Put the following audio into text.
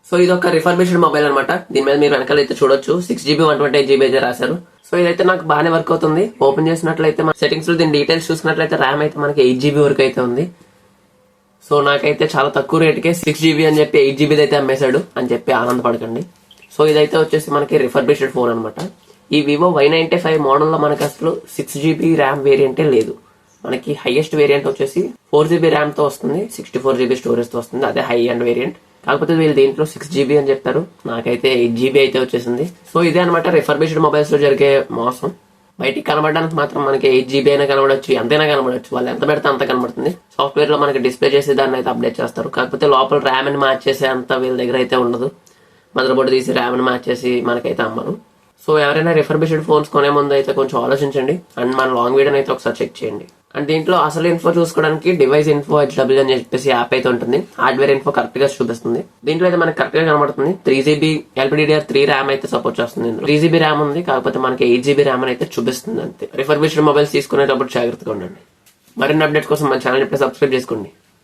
So ఇది ఒక refurbished mobile అనమాట. దీని మీద మీరు వెనకాల అయితే చూడొచ్చు 6GB 128GB అయితే రాశారు. సో ఇదైతే నాకు బాగానే వర్క్ అవుతుంది. ఓపెన్ చేసినట్లయితే మన సెటింగ్స్ లో దీని డీటెయిల్స్ చూసినట్లయితే ర్యామ్ అయితే మనకి 8GB వరకు అయితే ఉంది. సో నాకైతే చాలా తక్కువ రేటుకే 6GB అని చెప్పి 8GB అయితే అమ్మేశాడు అని చెప్పి ఆనందపడకండి. సో ఇదైతే వచ్చేసి మనకి రిఫర్బిష్డ్ ఫోన్ అనమాట. ఈ వివో Y95 మోడల్ లో మనకి అసలు 6GB ర్యామ్ వేరియంటే లేదు. మనకి హైయెస్ట్ వేరియంట్ వచ్చేసి 4GB ర్యామ్ తో వస్తుంది, 64GB స్టోరేజ్ తో వస్తుంది. అదే హై అండ్ వేరియంట్. కాకపోతే వీళ్ళు దీంట్లో 6GB అని చెప్తారు, నాకైతే 8GB అయితే వచ్చేసింది. సో ఇదే అనమాట రిఫర్బిష్డ్ మొబైల్స్ లో జరిగే మోసం. బయటికి కనబడడానికి మాత్రం మనకి 8GB అయినా కనబడచ్చు, ఎంతైనా కనబడచ్చు. వాళ్ళు ఎంత పెడితే అంత కనబడుతుంది. సాఫ్ట్వేర్ లో మనకి డిస్ప్లే చేసి దాన్ని అయితే అప్డేట్ చేస్తారు. కాకపోతే లోపల ర్యామ్ ని మార్చేసే అంత వీళ్ళ దగ్గర అయితే ఉండదు. మదర్ బోర్డు తీసి ర్యామ్ ని మార్చేసి మనకైతే అమ్మరు. సో ఎవరైనా రిఫర్బిష్డ్ ఫోన్స్ కొనే ముందు అయితే కొంచెం ఆలోచించండి. అండ్ మన లాంగ్ వీడియోని అయితే ఒకసారి చెక్ చేయండి. అండ్ దీంట్లో అసలు ఇన్ఫో చూసుకోవడానికి డివైస్ ఇన్ఫో HW అని చెప్పేసి యాప్ అయితే ఉంటుంది. హార్డ్వేర్ ఇన్ఫో కరెక్ట్ గా చూపిస్తుంది. దీంట్లో అయితే మనకి కరెక్ట్ గా కనబడుతుంది. 3GB LPDDR3 ర్యామ్ అయితే సపోర్ట్ చేస్తుంది. 3GB ర్యామ్ ఉంది, కాకపోతే మనకి 8GB ర్యామ్ అయితే చూపిస్తుంది అంతే. రిఫర్బిష్డ్ మొబైల్స్ తీసుకునేటప్పుడు జాగ్రత్తగా ఉండండి. మరిన్ని అప్డేట్స్ కోసం మన ఛానల్ ఇప్పుడే సబ్స్క్రైబ్ చేసుకోండి.